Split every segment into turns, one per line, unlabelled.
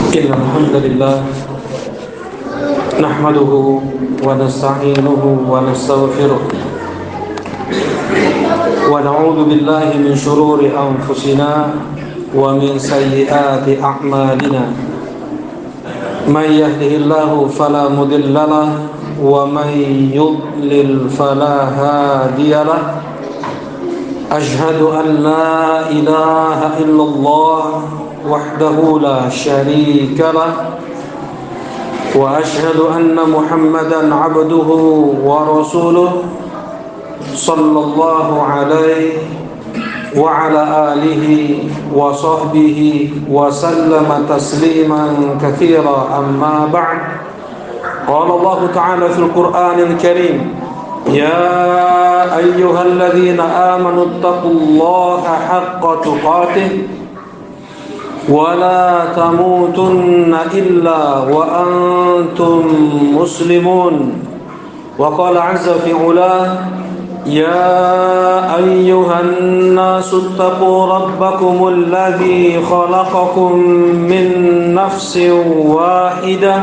إن الحمد لله نحمده ونستعينه ونستغفره ونعوذ بالله من شرور أنفسنا ومن سيئات أعمالنا من يهده الله فلا مضل له ومن يضلل فلا هادي له أشهد أن لا إله إلا الله وحده لا شريك له وأشهد أن محمدا عبده ورسوله صلى الله عليه وعلى آله وصحبه وسلم تسليما كثيرا أما بعد قال الله تعالى في القرآن الكريم يا أيها الذين آمنوا اتقوا الله حق تقاته ولا تموتن إلا وأنتم مسلمون وقال عز في علاه يا أيها الناس اتقوا ربكم الذي خلقكم من نفس واحدة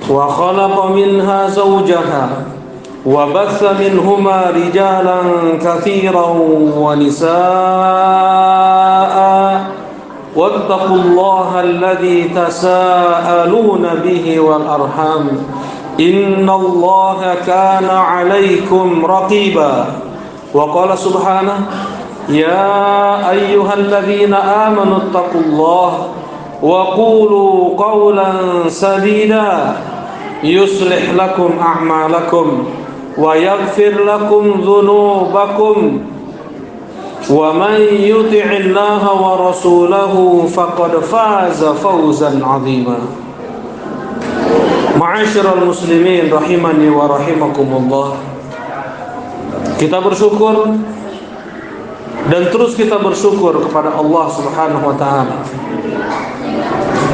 وخلق منها زوجها وبث منهما رجالا كثيرا ونساء واتقوا الله الذي تساءلون به والأرحام إن الله كان عليكم رقيبا وقال سبحانه يا أيها الذين آمنوا اتقوا الله وقولوا قولا سديدا يصلح لكم أعمالكم ويغفر لكم ذنوبكم ومن يطع الله ورسوله فقد فاز فوزا عظيما. Ma'asyiral muslimin rahimani wa rahimakumullah. Kita bersyukur dan terus kita bersyukur kepada Allah Subhanahu wa taala.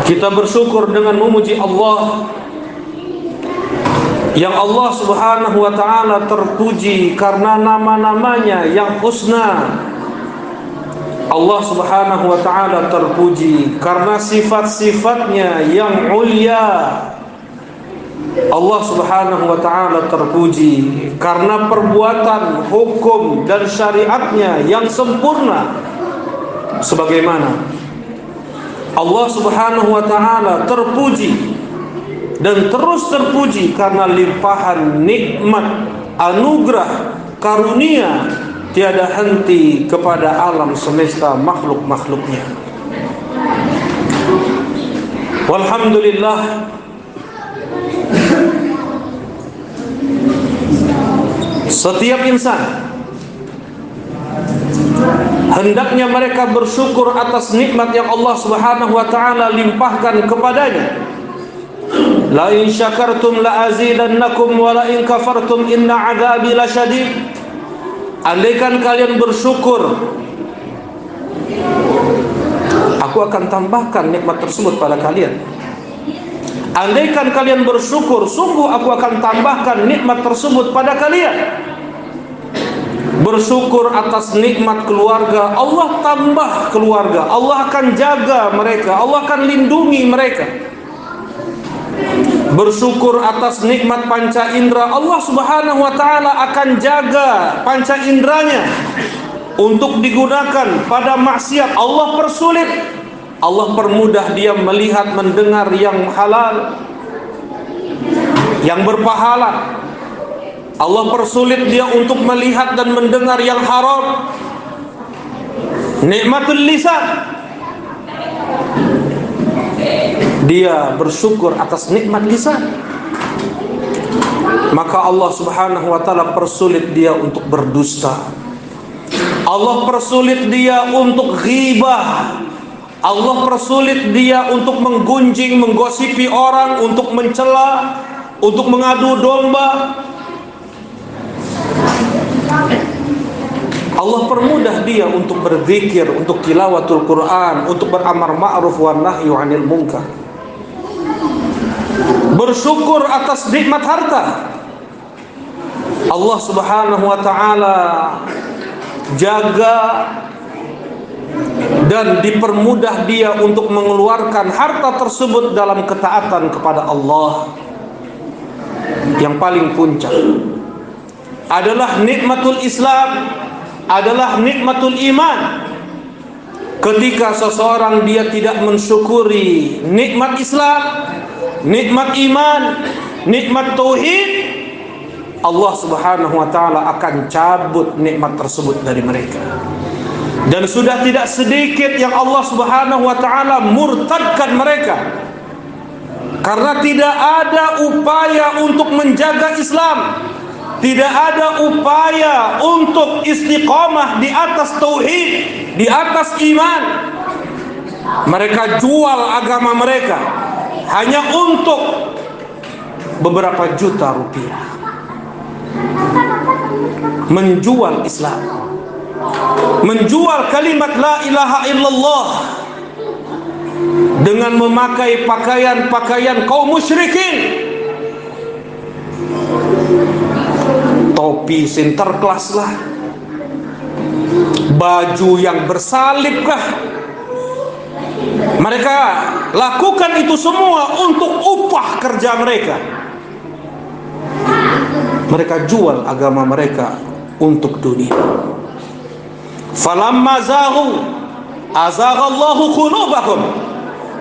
Kita bersyukur dengan memuji Allah yang Allah Subhanahu wa taala terpuji karena nama-namanya yang husna. Allah Subhanahu wa taala terpuji karena sifat-sifatnya yang ulia. Allah Subhanahu wa taala terpuji karena perbuatan, hukum dan syariatnya yang sempurna. Sebagaimana Allah Subhanahu wa taala terpuji dan terus terpuji karena limpahan nikmat, anugerah, karunia tiada henti kepada alam semesta makhluk-makhluknya. Walhamdulillah, setiap insan hendaknya mereka bersyukur atas nikmat yang Allah Subhanahu wa taala limpahkan kepadanya. La in syakartum la azidannakum wa la in kafartum inna adzabi lasyadid. Andaikan kalian bersyukur, aku akan tambahkan nikmat tersebut pada kalian. Andaikan kalian bersyukur, sungguh aku akan tambahkan nikmat tersebut pada kalian. Bersyukur atas nikmat keluarga, Allah tambah keluarga, Allah akan jaga mereka, Allah akan lindungi mereka. Bersyukur atas nikmat panca indera, Allah Subhanahu wa taala akan jaga panca inderanya untuk digunakan pada maksiat. Allah persulit, Allah permudah dia melihat mendengar yang halal, yang berpahala. Allah persulit dia untuk melihat dan mendengar yang haram. Nikmatul lisan, dia bersyukur atas nikmat lisan. Maka Allah Subhanahu wa taala persulit dia untuk berdusta. Allah persulit dia untuk ghibah. Allah persulit dia untuk menggunjing, menggosipi orang, untuk mencela, untuk mengadu domba. Allah permudah dia untuk berzikir, untuk tilawatul Quran, untuk beramar ma'ruf wa nahyu 'anil munkar. Bersyukur atas nikmat harta. Allah Subhanahu wa taala jaga dan dipermudah dia untuk mengeluarkan harta tersebut dalam ketaatan kepada Allah. Yang paling puncak adalah nikmatul Islam, adalah nikmatul iman. Ketika seseorang dia tidak mensyukuri nikmat Islam, nikmat iman, nikmat tauhid, Allah Subhanahu wa taala akan cabut nikmat tersebut dari mereka. Dan sudah tidak sedikit yang Allah Subhanahu wa taala murtadkan mereka karena tidak ada upaya untuk menjaga Islam, tidak ada upaya untuk istiqamah di atas tauhid, di atas iman. Mereka jual agama mereka hanya untuk beberapa juta rupiah. Menjual Islam, menjual kalimat la ilaha illallah dengan memakai pakaian-pakaian kaum musyrikin. Topi sinterklas lah, baju yang bersalib lah. Mereka lakukan itu semua untuk upah kerja mereka. Mereka jual agama mereka untuk dunia. Falamma zaghu azaghallahu qulubahum.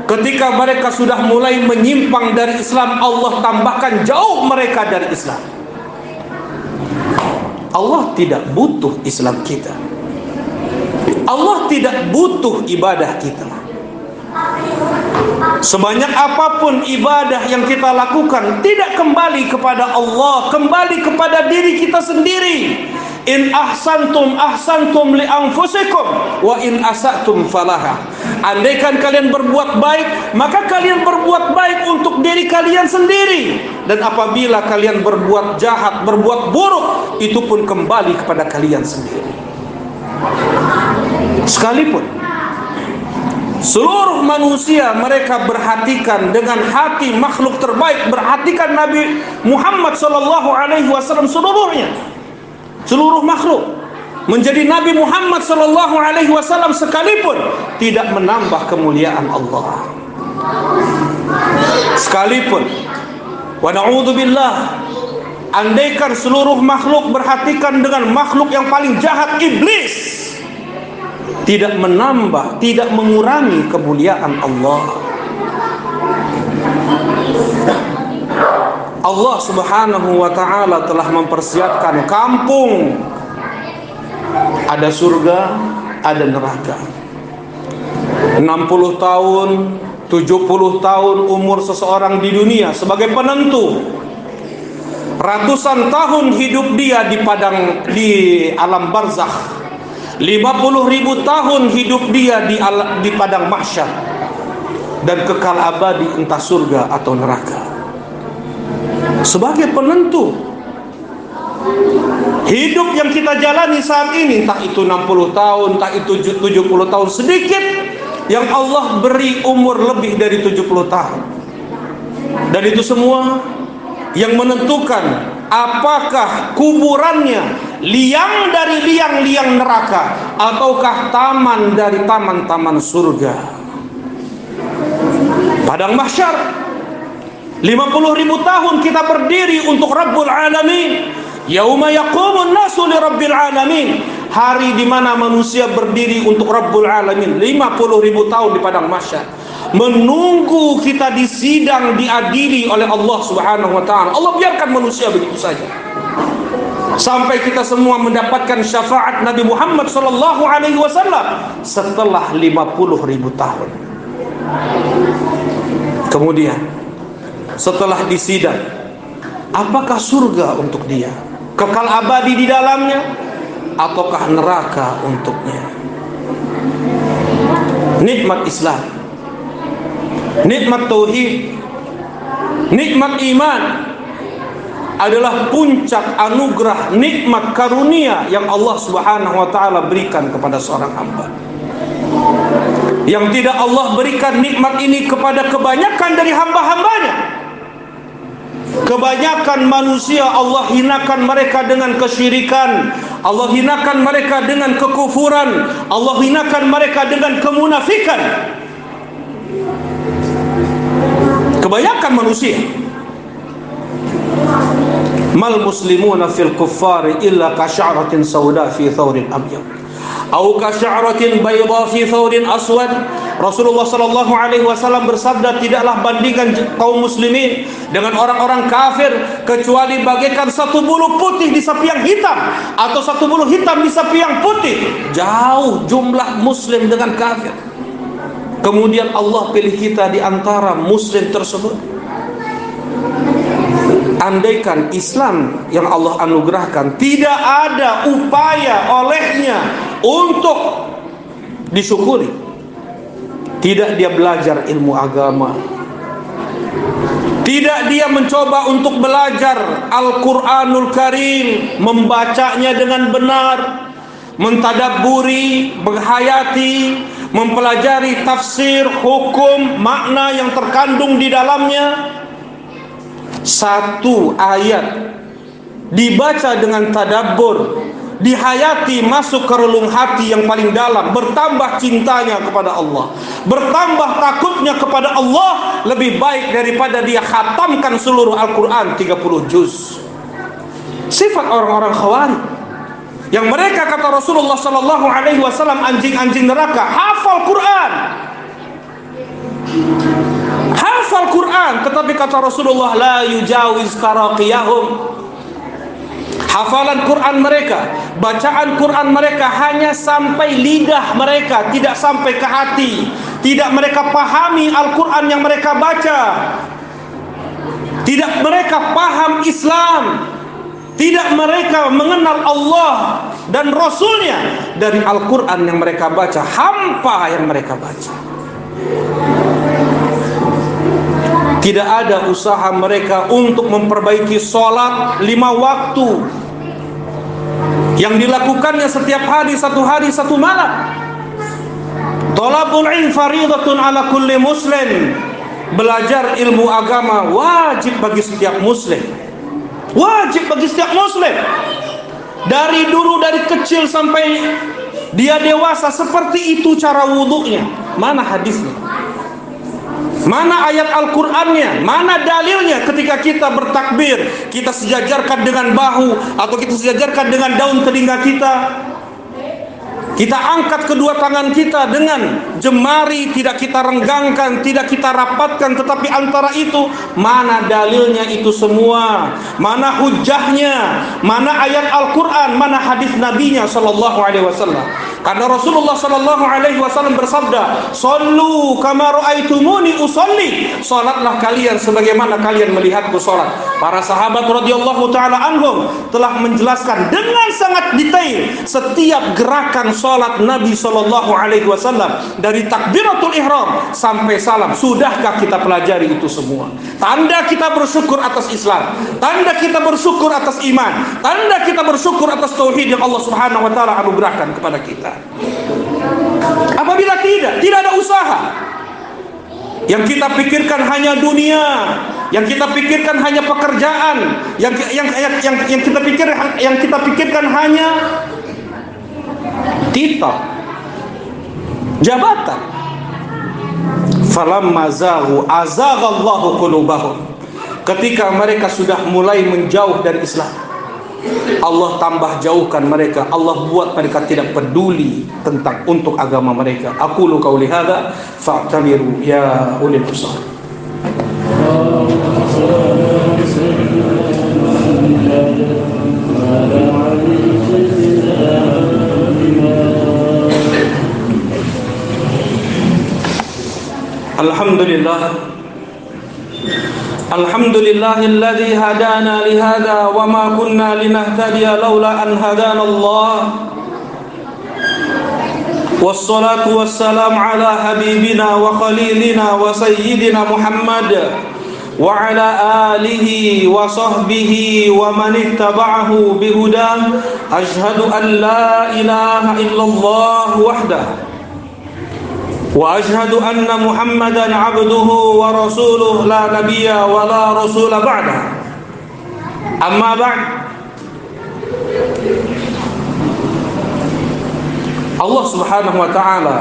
Ketika mereka sudah mulai menyimpang dari Islam, Allah tambahkan jauh mereka dari Islam. Allah tidak butuh Islam kita. Allah tidak butuh ibadah kita. Sebanyak apapun ibadah yang kita lakukan tidak kembali kepada Allah, kembali kepada diri kita sendiri. In ahsantum ahsantum li anfusikum wa in asatum falaha. Andaikan kalian berbuat baik, maka kalian berbuat baik untuk diri kalian sendiri. Dan apabila kalian berbuat jahat, berbuat buruk, itu pun kembali kepada kalian sendiri. Sekalipun seluruh manusia mereka berhatikan dengan hati makhluk terbaik, berhatikan Nabi Muhammad SAW seluruhnya, seluruh makhluk menjadi Nabi Muhammad SAW sekalipun tidak menambah kemuliaan Allah. Sekalipun, wa na'udzubillah, andaikan seluruh makhluk berhatikan dengan makhluk yang paling jahat, iblis, tidak menambah, tidak mengurangi kemuliaan Allah. Allah Subhanahu wa ta'ala telah mempersiapkan kampung. Ada surga, ada neraka. 60 tahun, 70 tahun umur seseorang di dunia sebagai penentu. Ratusan tahun hidup dia di alam barzakh. 50.000 tahun hidup dia di padang mahsyar. Dan kekal abadi entah surga atau neraka. Sebagai penentu hidup yang kita jalani saat ini, entah itu 60 tahun, entah itu 70 tahun, sedikit yang Allah beri umur lebih dari 70 tahun. Dan itu semua yang menentukan apakah kuburannya liang dari liang-liang neraka ataukah taman dari taman-taman surga. Padang mahsyar, 50.000 tahun kita berdiri untuk Rabbul Alamin. Yauma yaqumun nasu li Rabbil Alamin. Hari di mana manusia berdiri untuk Rabbul Alamin. 50.000 tahun di padang mahsyar, menunggu kita disidang, diadili oleh Allah Subhanahu wa taala. Allah biarkan manusia begitu saja sampai kita semua mendapatkan syafaat Nabi Muhammad sallallahu alaihi wasallam setelah 50.000 tahun. Kemudian setelah disidang, apakah surga untuk dia, kekal abadi di dalamnya, ataukah neraka untuknya? Nikmat Islam, nikmat tauhid, nikmat iman adalah puncak anugerah, nikmat karunia yang Allah Subhanahu wa taala berikan kepada seorang hamba. Yang tidak Allah berikan nikmat ini kepada kebanyakan dari hamba-hambanya. Kebanyakan manusia Allah hinakan mereka dengan kesyirikan, Allah hinakan mereka dengan kekufuran, Allah hinakan mereka dengan kemunafikan. Kebanyakan manusia, mal muslimuna fil kuffari illa kasya'ratin sauda fi thawrin abyad au kasya'ratin bayda fi thawrin aswad. Rasulullah sallallahu alaihi wasallam bersabda, tidaklah bandingkan kaum muslimin dengan orang-orang kafir kecuali bagaikan satu bulu putih di sapi yang hitam atau satu bulu hitam di sapi yang putih. Jauh jumlah muslim dengan kafir. Kemudian Allah pilih kita di antara muslim tersebut. Andaikan Islam yang Allah anugerahkan tidak ada upaya olehnya untuk disyukuri, tidak dia belajar ilmu agama, tidak dia mencoba untuk belajar Al-Quranul Karim, membacanya dengan benar, mentadabburi, menghayati, mempelajari tafsir, hukum, makna yang terkandung di dalamnya. Satu ayat dibaca dengan tadabbur, dihayati, masuk ke relung hati yang paling dalam, bertambah cintanya kepada Allah, bertambah takutnya kepada Allah, lebih baik daripada dia khatamkan seluruh Al-Quran 30 juz. Sifat orang-orang Khawarij yang mereka kata Rasulullah sallallahu alaihi wasallam anjing-anjing neraka, hafal Quran, hafal Quran, tetapi kata Rasulullah la yujawiz taraqiyahum. Hafalan Quran mereka, bacaan Quran mereka hanya sampai lidah mereka, tidak sampai ke hati. Tidak mereka pahami Al-Quran yang mereka baca, tidak mereka paham Islam, tidak mereka mengenal Allah dan Rasulnya dari Al-Quran yang mereka baca, hampa yang mereka baca. Tidak ada usaha mereka untuk memperbaiki sholat 5 waktu yang dilakukannya setiap hari, satu hari, satu malam. Thalabul ilm faridatun ala kulli muslim. Belajar ilmu agama wajib bagi setiap muslim. Wajib bagi setiap muslim. Dari dulu, dari kecil sampai dia dewasa, seperti itu cara wudunya. Mana hadisnya? Mana ayat Al-Qur'annya? Mana dalilnya ketika kita bertakbir, kita sejajarkan dengan bahu atau kita sejajarkan dengan daun telinga kita? Kita angkat kedua tangan kita dengan jemari, tidak kita renggangkan, tidak kita rapatkan, tetapi antara itu mana dalilnya itu semua? Mana hujahnya? Mana ayat Al-Qur'an? Mana hadis Nabinya sallallahu alaihi wasallam? Karena Rasulullah sallallahu alaihi wasallam bersabda, "Shallu kama ra'aitumuni usolli." Salatlah kalian sebagaimana kalian melihatku salat. Para sahabat radhiyallahu taala anhum telah menjelaskan dengan sangat detail setiap gerakan salat Nabi sallallahu alaihi wasallam dari takbiratul ihram sampai salam. Sudahkah kita pelajari itu semua? Tanda kita bersyukur atas Islam, tanda kita bersyukur atas iman, tanda kita bersyukur atas tauhid yang Allah Subhanahu wa taala anugerahkan kepada kita. Apabila tidak ada usaha, yang kita pikirkan hanya dunia, yang kita pikirkan hanya pekerjaan, yang kita pikirkan hanya titel, jabatan. Falamma zaghu azaghallahu qulubahum. Ketika mereka sudah mulai menjauh dari Islam, Allah tambah jauhkan mereka. Allah buat mereka tidak peduli tentang untuk agama mereka. Aqulu qauli hadza fa'tabiru ya ulil absar. Alhamdulillah. Alhamdulillahilladzi hadana lihada wa ma kunna linahtadiya laula an hadana Allah. Wassalatu wassalamu ala habibina wa khalilina wa sayyidina Muhammad wa ala alihi wa sahbihi wa man ittaba'ahu bihudah. Ashhadu an la ilaha illallah wahdahu wa ashhadu anna Muhammadan abduhu wa rasuluh la nabiyya wa la rasula ba'da. Amma ba'd. Allah Subhanahu wa taala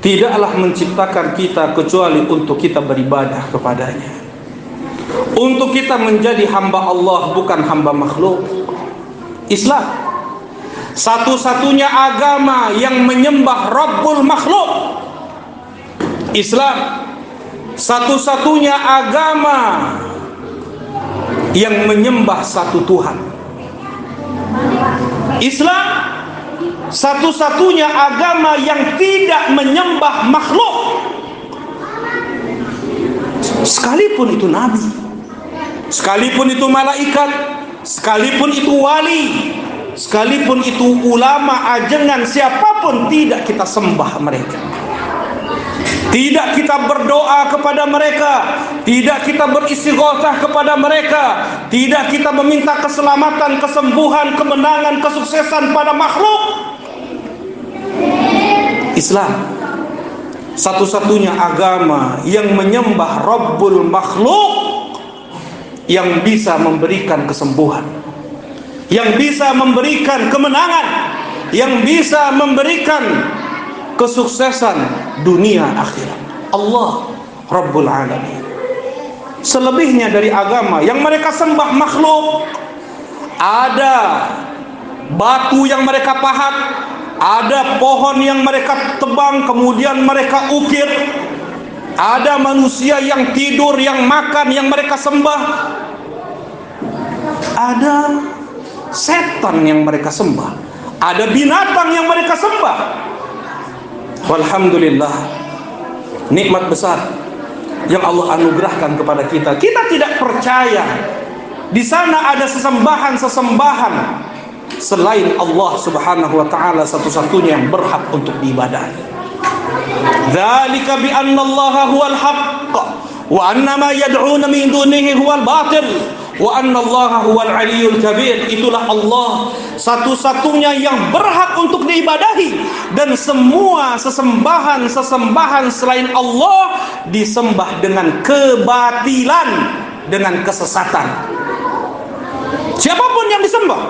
tidaklah menciptakan kita kecuali untuk kita beribadah kepadanya, untuk kita menjadi hamba Allah, bukan hamba makhluk. Islam satu-satunya agama yang menyembah Rabbul makhluk. Islam satu-satunya agama yang menyembah satu Tuhan. Islam satu-satunya agama yang tidak menyembah makhluk, sekalipun itu nabi, sekalipun itu malaikat, sekalipun itu wali, sekalipun itu ulama ajengan, siapapun tidak kita sembah mereka. Tidak kita berdoa kepada mereka, tidak kita beristighatsah kepada mereka, tidak kita meminta keselamatan, kesembuhan, kemenangan, kesuksesan pada makhluk. Islam satu-satunya agama yang menyembah Rabbul makhluk, yang bisa memberikan kesembuhan, yang bisa memberikan kemenangan, yang bisa memberikan kesuksesan dunia akhirat. Allah Rabbul Alamin. Selebihnya dari agama yang mereka sembah makhluk, ada batu yang mereka pahat, ada pohon yang mereka tebang kemudian mereka ukir, ada manusia yang tidur, yang makan, yang mereka sembah, ada setan yang mereka sembah, ada binatang yang mereka sembah. Walhamdulillah, nikmat besar yang Allah anugerahkan kepada kita. Kita tidak percaya di sana ada sesembahan-sesembahan selain Allah Subhanahu wa taala, satu-satunya yang berhak untuk diibadahi. Dzalika bi anna Allaha huwal haqq wa anna ma yad'una min dunihi huwal batil wa anna Allaha huwal aliyyul kabir. Itulah Allah satu-satunya yang berhak untuk diibadahi, dan semua sesembahan selain Allah disembah dengan kebatilan, dengan kesesatan. Siapapun yang disembah,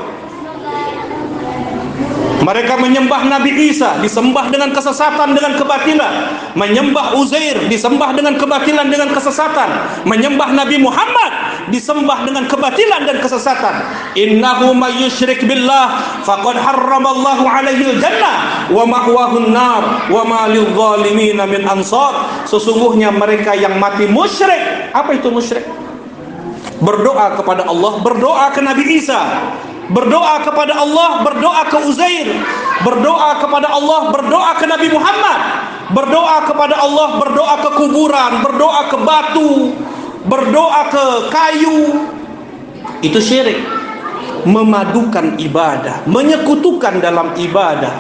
mereka menyembah Nabi Isa disembah dengan kesesatan, dengan kebatilan. Menyembah Uzair disembah dengan kebatilan, dengan kesesatan. Menyembah Nabi Muhammad disembah dengan kebatilan dan kesesatan. Innahu may yusyrik billah faqad harramallahu alaihi jannah wa ma'wahun nar wa ma lidh-dhalimin min ansar. Sesungguhnya mereka yang mati musyrik. Apa itu musyrik? Berdoa kepada Allah, berdoa ke Nabi Isa, berdoa kepada Allah, berdoa ke Uzair, berdoa kepada Allah, berdoa ke Nabi Muhammad, berdoa kepada Allah, berdoa ke kuburan, berdoa ke batu, berdoa ke kayu. Itu syirik. Memadukan ibadah, menyekutukan dalam ibadah,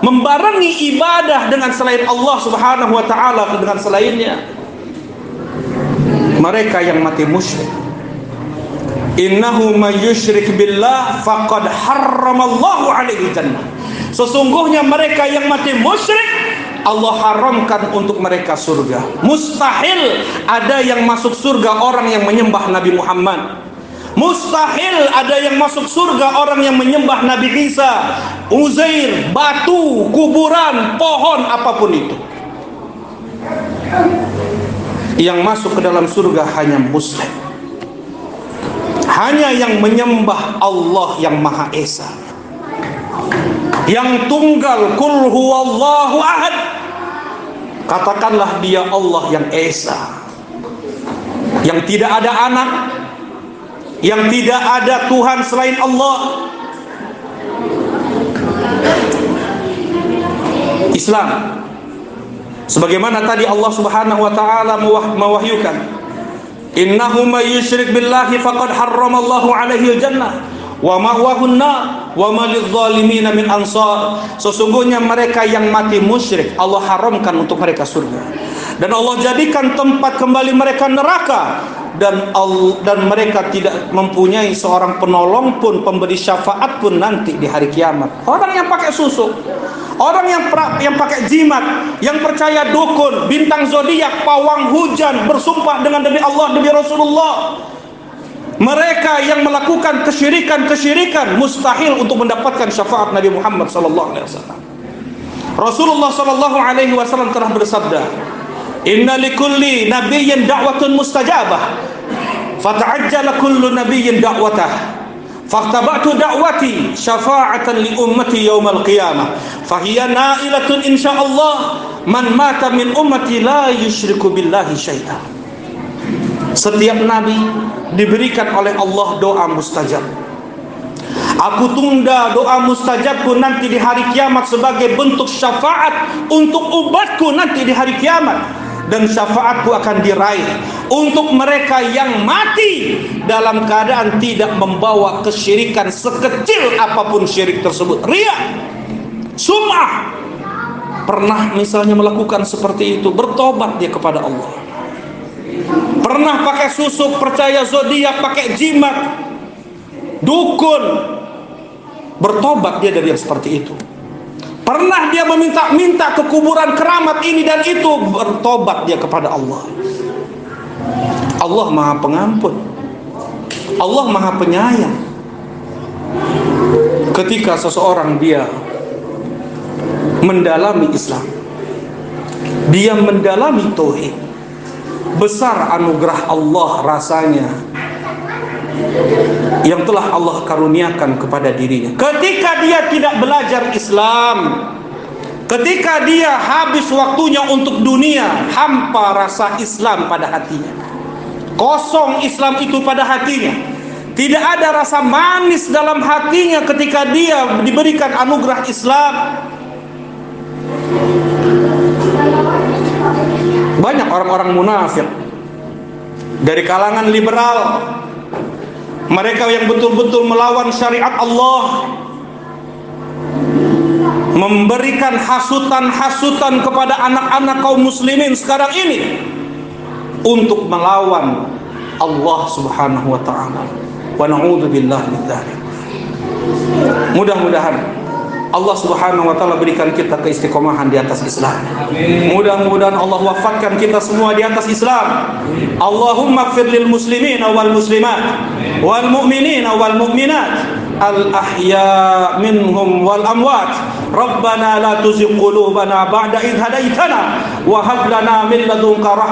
membarengi ibadah dengan selain Allah Subhanahu wa taala dengan selainnya. Mereka yang mati musyrik, innahu may yusyrik billah faqad harramallahu alaihi jannah. Sesungguhnya mereka yang mati musyrik, Allah haramkan untuk mereka surga. Mustahil ada yang masuk surga orang yang menyembah Nabi Muhammad. Mustahil ada yang masuk surga orang yang menyembah Nabi Isa, Uzair, batu, kuburan, pohon, apapun itu. Yang masuk ke dalam surga hanya muslim, hanya yang menyembah Allah yang Maha Esa, yang tunggal, kul huwallahu ahad. Katakanlah dia Allah yang Esa, yang tidak ada anak, yang tidak ada Tuhan selain Allah. Islam sebagaimana tadi Allah Subhanahu wa taala mewahyukan, innahu may yusyrik billahi faqad harramallahu alaihi jannah wa ma'wahun nar wa ma lidh-dhalimin min ansar. Sesungguhnya mereka yang mati musyrik Allah haramkan untuk mereka surga, dan Allah jadikan tempat kembali mereka neraka, dan mereka tidak mempunyai seorang penolong pun, pemberi syafaat pun nanti di hari kiamat. Orang yang pakai susuk, orang yang pakai jimat, yang percaya dukun, bintang zodiak, pawang hujan, bersumpah dengan demi Allah, demi Rasulullah, mereka yang melakukan kesyirikan mustahil untuk mendapatkan syafaat Nabi Muhammad sallallahu alaihi wasallam. Rasulullah sallallahu alaihi wasallam telah bersabda, "Inna likulli nabiyyin da'watun mustajabah, fata'ajjala kullu nabiyyin da'watah. Faktabatu da'wati syafa'atan li ummati yaumal qiyamah, fahiya na'ilatun insyaallah man mata min ummati la yusyriku billahi syai'a." Setiap nabi diberikan oleh Allah doa mustajab. Aku tunda doa mustajabku nanti di hari kiamat sebagai bentuk syafaat untuk umatku nanti di hari kiamat. Dan syafaatku akan diraih untuk mereka yang mati dalam keadaan tidak membawa kesyirikan sekecil apapun syirik tersebut. Riya, sum'ah. Pernah misalnya melakukan seperti itu, bertobat dia kepada Allah. Pernah pakai susuk, percaya zodiak, pakai jimat, dukun, bertobat dia dari yang seperti itu. Pernah dia meminta-minta ke kuburan keramat ini dan itu, bertobat dia kepada Allah. Allah Maha Pengampun, Allah Maha Penyayang. Ketika seseorang dia mendalami Islam, dia mendalami tauhid, besar anugerah Allah rasanya yang telah Allah karuniakan kepada dirinya. Ketika dia tidak belajar Islam, ketika dia habis waktunya untuk dunia, hampa rasa Islam pada hatinya, kosong Islam itu pada hatinya, tidak ada rasa manis dalam hatinya ketika dia diberikan anugerah Islam. Banyak orang-orang munafik dari kalangan liberal, mereka yang betul-betul melawan syariat Allah, memberikan hasutan-hasutan kepada anak-anak kaum muslimin sekarang ini untuk melawan Allah Subhanahu wa taala. Wa na'udzubillahi min dzalik. Mudah-mudahan Allah Subhanahu wa taala berikan kita keistiqomahan di atas Islam. Mudah-mudahan Allah wafatkan kita semua di atas Islam. Allahumma ighfir lil muslimina wal muslimat wal mu'minina wal mu'minat al ahya minhum wal amwat. Rabbana la tuzigh qulubana ba'da idh hadaitana wa hab lana min ladunka rahmah.